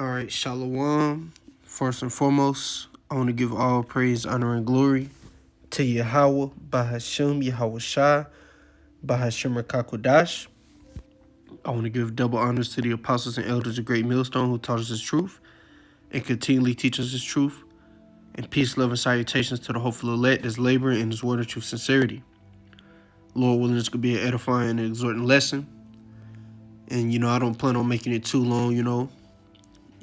All right, Shalom. First and foremost, I want to give all praise, honor, and glory to Yahweh, Bahashem, Yahweh Shai, Bahashem Rakakwadash. I want to give double honors to the apostles and elders of Great Millstone who taught us His truth and continually teach us His truth. And peace, love, and salutations to the hopeful elect that's laboring in His word of truth sincerity. Lord willing, this could be an edifying and exhorting lesson. And, I don't plan on making it too long,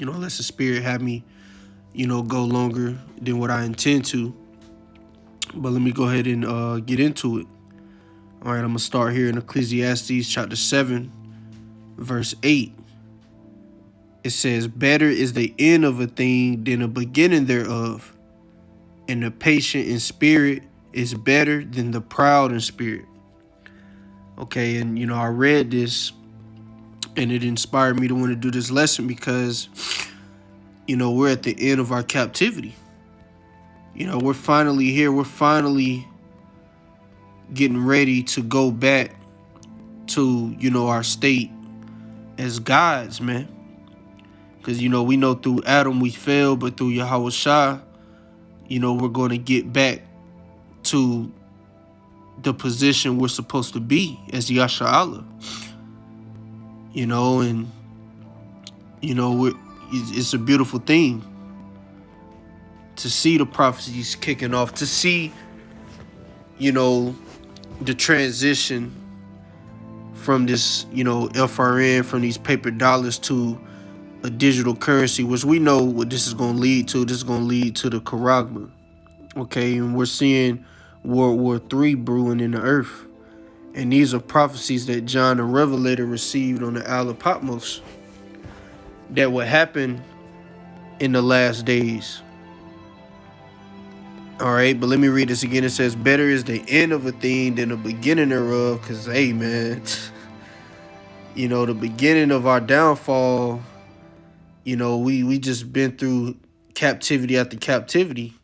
unless the Spirit have me go longer than what I intend to. But let me go ahead and get into it. All right, I'm going to start here in Ecclesiastes chapter 7, verse 8. It says, "Better is the end of a thing than the beginning thereof, and the patient in spirit is better than the proud in spirit." Okay, and I read this, and it inspired me to want to do this lesson because, we're at the end of our captivity. We're finally here. We're finally getting ready to go back to, our state as gods, man. Because, we know through Adam we fell, but through Yahweh Shai, we're going to get back to the position we're supposed to be as Yasha Allah. And, it's a beautiful thing to see the prophecies kicking off, to see, the transition from this, FRN, from these paper dollars to a digital currency, which we know what this is going to lead to. This is going to lead to the Charagma. Okay, and we're seeing World War III brewing in the earth. And these are prophecies that John the Revelator received on the Isle of Patmos that would happen in the last days. All right, but let me read this again. It says, "Better is the end of a thing than the beginning thereof." Because, hey, man, the beginning of our downfall, we just been through captivity after captivity.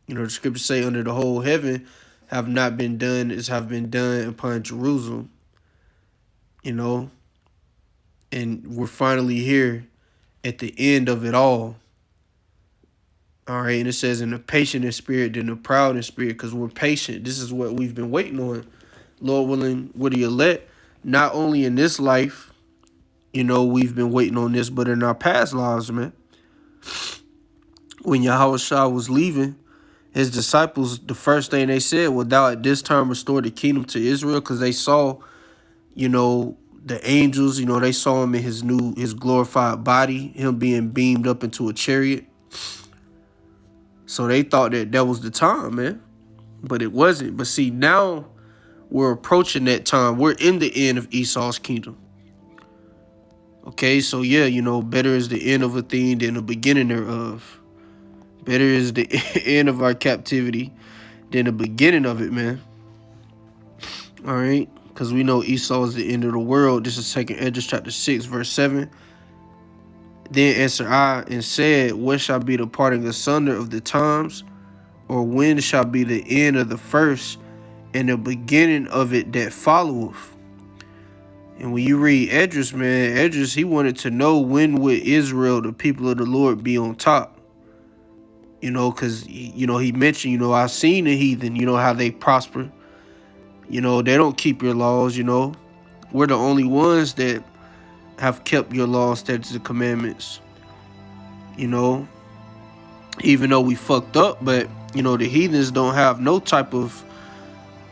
The scriptures say, "Under the whole heaven have not been done as have been done upon Jerusalem." And we're finally here at the end of it all. All right, and it says, "In the patient in spirit than the proud in spirit," because we're patient. This is what we've been waiting on. Lord willing, with the elect, not only in this life, we've been waiting on this, but in our past lives, man. When Yahweh Shah was leaving, his disciples, the first thing they said, "Well, thou at this time restore the kingdom to Israel," because they saw, the angels, they saw him in his glorified body, him being beamed up into a chariot. So they thought that was the time, man. But it wasn't. But see, now we're approaching that time. We're in the end of Esau's kingdom. Okay, so yeah, better is the end of a thing than the beginning thereof. Better is the end of our captivity than the beginning of it, man. All right, because we know Esau is the end of the world. This is 2nd Esdras chapter 6, verse 7. "Then answered I and said, What shall be the parting asunder of the times? Or when shall be the end of the first, and the beginning of it that followeth?" And when you read Esdras, man, Esdras, he wanted to know when would Israel, the people of the Lord, be on top. Because, he mentioned, "I've seen the heathen, how they prosper. They don't keep your laws, We're the only ones that have kept your laws, statutes, and commandments. Even though we fucked up, but, the heathens don't have no type of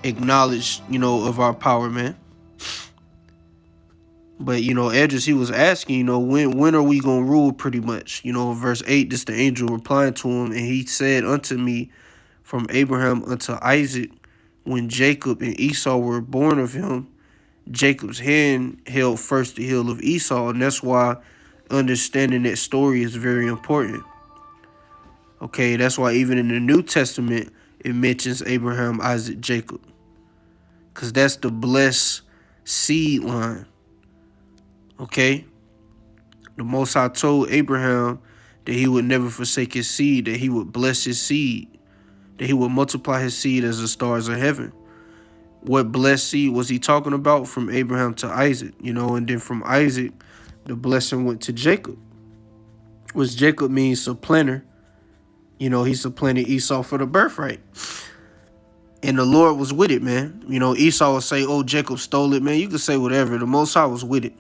acknowledge, of our power, man." But, Esdras, he was asking, when are we going to rule, pretty much? Verse 8, this the angel replying to him, "And he said unto me, from Abraham unto Isaac, when Jacob and Esau were born of him, Jacob's hand held first the heel of Esau." And that's why understanding that story is very important. Okay, that's why even in the New Testament, it mentions Abraham, Isaac, Jacob. Because that's the blessed seed line. Okay? The Most High told Abraham that he would never forsake his seed, that he would bless his seed, that he would multiply his seed as the stars of heaven. What blessed seed was he talking about? From Abraham to Isaac, and then from Isaac, the blessing went to Jacob. which Jacob means supplanter. You know, he supplanted Esau for the birthright. And the Lord was with it, man. You know, Esau would say, oh, Jacob stole it, man. You could say whatever. The Most High was with it.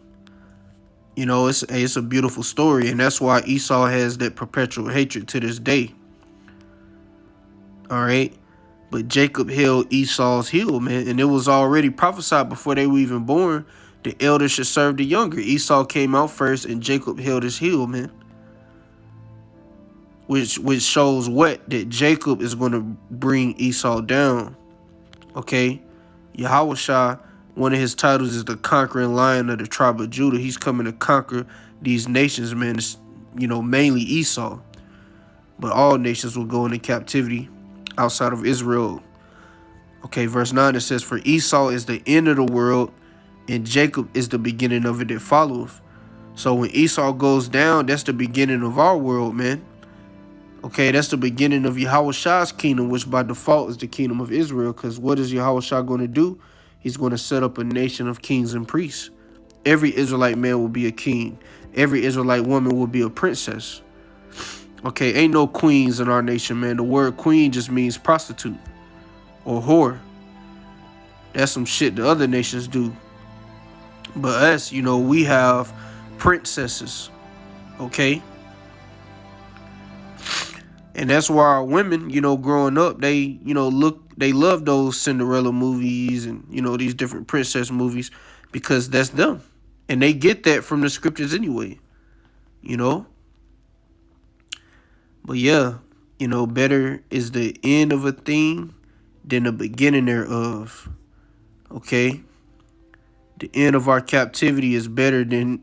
You know, it's a beautiful story. And that's why Esau has that perpetual hatred to this day. All right. But Jacob held Esau's heel, man. And it was already prophesied before they were even born. The elder should serve the younger. Esau came out first and Jacob held his heel, man. Which shows what? That Jacob is going to bring Esau down. Okay? Yahushua, one of his titles is the conquering lion of the tribe of Judah. He's coming to conquer these nations, man. It's, you know, mainly Esau. But all nations will go into captivity outside of Israel. Okay, verse 9, it says, for Esau is the end of the world, and Jacob is the beginning of it that followeth. So when Esau goes down, that's the beginning of our world, man. Okay, that's the beginning of Yahushua's kingdom, which by default is the kingdom of Israel. Because what is Yahushua going to do? He's going to set up a nation of kings and priests. Every Israelite man will be a king. Every Israelite woman will be a princess. Okay, ain't no queens in our nation, man. The word queen just means prostitute or whore. That's some shit the other nations do. But us, you know, we have princesses. Okay? And that's why our women, you know, growing up, they, you know, they love those Cinderella movies and, you know, these different princess movies because that's them. And they get that from the scriptures anyway, you know. But yeah, you know, better is the end of a thing than the beginning thereof. Okay? The end of our captivity is better than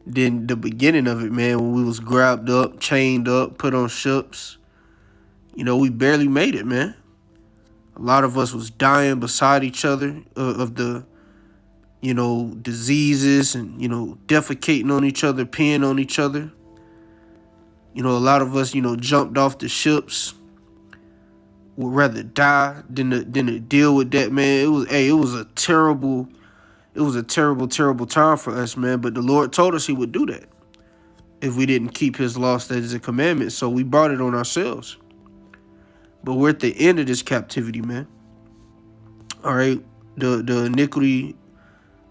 the beginning of it, man, when we was grabbed up, chained up, put on ships. You know, we barely made it, man. A lot of us was dying beside each other of the, you know, diseases and, you know, defecating on each other, peeing on each other. You know, a lot of us, you know, jumped off the ships. Would rather die than to deal with that, man. It was a terrible time for us, man. But the Lord told us he would do that if we didn't keep his law, statutes, and commandments. So we brought it on ourselves. But we're at the end of this captivity, man. All right. The iniquity,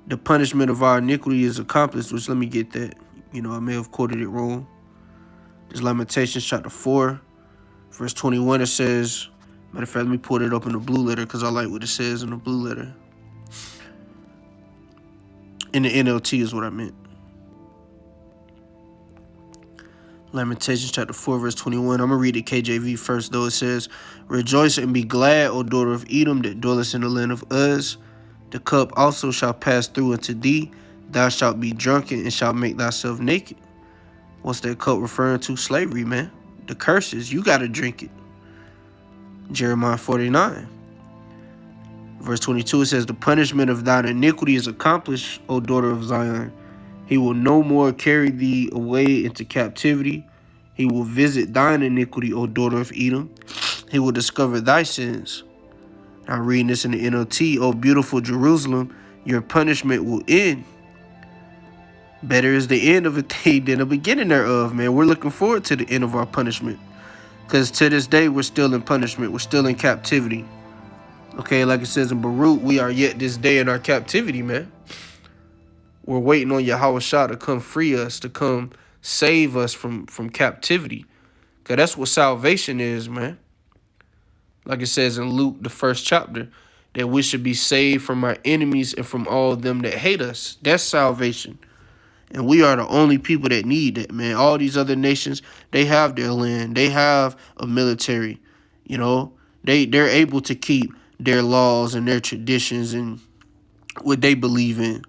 the punishment of our iniquity is accomplished, which let me get that. You know, I may have quoted it wrong. This Lamentations chapter 4, verse 21, it says, matter of fact, let me pull it up in the blue letter because I like what it says in the blue letter. In the NLT is what I meant. Lamentations chapter 4, verse 21. I'm going to read the KJV first, though. It says, rejoice and be glad, O daughter of Edom, that dwellest in the land of Uz. The cup also shall pass through unto thee. Thou shalt be drunken and shalt make thyself naked. What's that cup referring to? Slavery, man. The curses. You got to drink it. Jeremiah 49. Verse 22, it says, the punishment of thine iniquity is accomplished, O daughter of Zion. He will no more carry thee away into captivity. He will visit thine iniquity, O daughter of Edom. He will discover thy sins. I'm reading this in the NLT. O beautiful Jerusalem, your punishment will end. Better is the end of a thing than the beginning thereof, man. We're looking forward to the end of our punishment. Because to this day, we're still in punishment. We're still in captivity. Okay, like it says in Baruch, we are yet this day in our captivity, man. We're waiting on Yahushua to come free us, to come save us from captivity. Because that's what salvation is, man. Like it says in Luke, the 1st chapter, that we should be saved from our enemies and from all of them that hate us. That's salvation. And we are the only people that need that, man. All these other nations, they have their land. They have a military. You know, they're able to keep their laws and their traditions and what they believe in.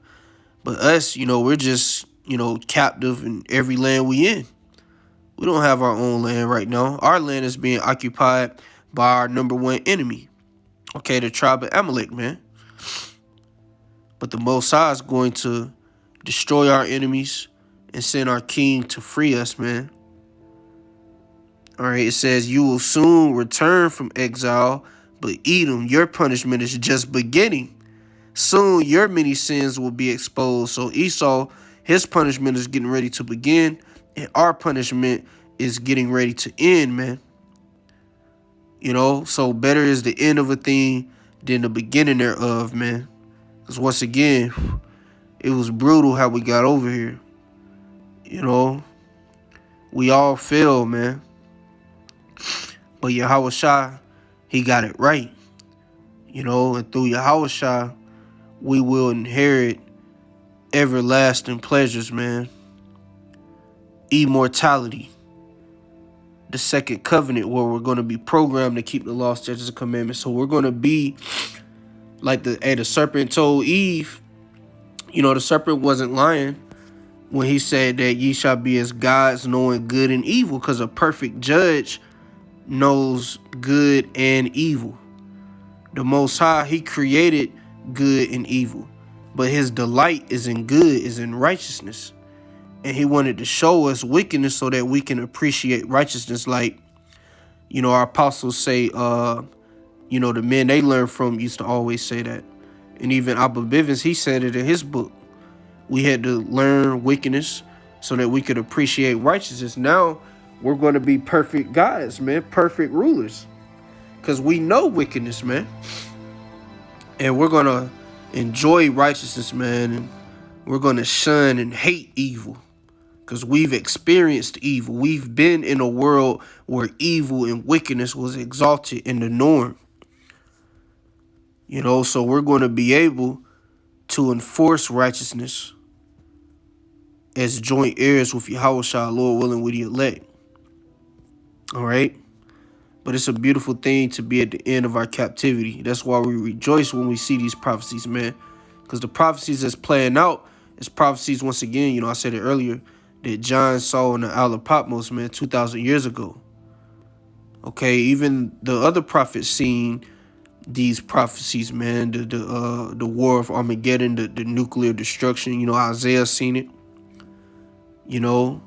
But us, you know, we're just, you know, captive in every land we in. We don't have our own land right now. Our land is being occupied by our number one enemy. Okay, the tribe of Amalek, man. But the Most High is going to destroy our enemies and send our king to free us, man. All right, it says, you will soon return from exile, but Edom, your punishment is just beginning. Soon your many sins will be exposed. So Esau, his punishment is getting ready to begin, And our punishment is getting ready to end, man. You know, so better is the end of a thing than the beginning thereof, man. Because once again, it was brutal how we got over here. You know, we all fail, man. But Yahweh Shai, he got it right. You know, and through Yahweh Shai, we will inherit everlasting pleasures, man. Immortality. The second covenant, where we're going to be programmed to keep the law, statutes, and commandments. So we're going to be like the serpent told Eve. You know, the serpent wasn't lying when he said that ye shall be as gods, knowing good and evil, because a perfect judge knows good and evil. The Most High, he created good and evil, but his delight is in good, is in righteousness. And he wanted to show us wickedness so that we can appreciate righteousness. Like, you know, our apostles say, you know, the men they learned from used to always say that. And even Abba Bivens, he said it in his book. We had to learn wickedness so that we could appreciate righteousness. Now we're going to be perfect guys, man, perfect rulers, because we know wickedness, man. And we're going to enjoy righteousness, man. And we're going to shun and hate evil, because we've experienced evil. We've been in a world where evil and wickedness was exalted in the norm. You know, so we're going to be able to enforce righteousness as joint heirs with Yahweh Shai, Lord willing, with the elect. All right? But it's a beautiful thing to be at the end of our captivity. That's why we rejoice when we see these prophecies, man. Because the prophecies that's playing out is prophecies, once again, you know, I said it earlier, that John saw in the Isle of Patmos, man, 2,000 years ago. Okay, even the other prophets seen these prophecies, man. The war of Armageddon, the nuclear destruction. You know, Isaiah seen it. You know,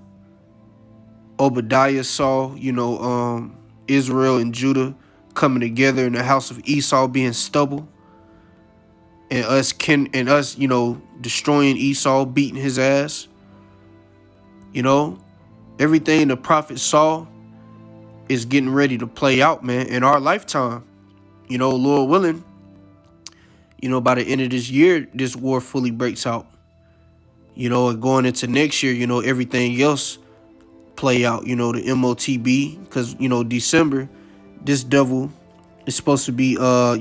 Obadiah saw, you know, Israel and Judah coming together in the house of Esau being stubble, and us, you know, destroying Esau, beating his ass. You know, everything the prophet saw is getting ready to play out, man, in our lifetime. You know, Lord willing, you know, by the end of this year, this war fully breaks out. You know, and going into next year, you know, everything else play out. You know, the MOTB, because, you know, December, this devil is supposed to be, you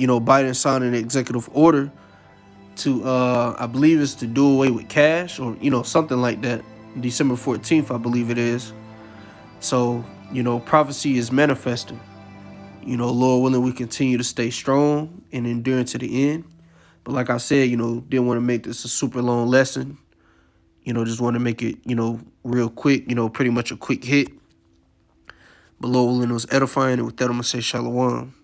know, Biden signed an executive order to, I believe it's to do away with cash, or, you know, something like that. December 14th, I believe it is. So, you know, prophecy is manifesting. You know, Lord willing, we continue to stay strong and endure to the end. But like I said, you know, didn't want to make this a super long lesson. You know, just want to make it, you know, real quick, you know, pretty much a quick hit. But Lord willing, it was edifying. And with that, I'm going to say shalom.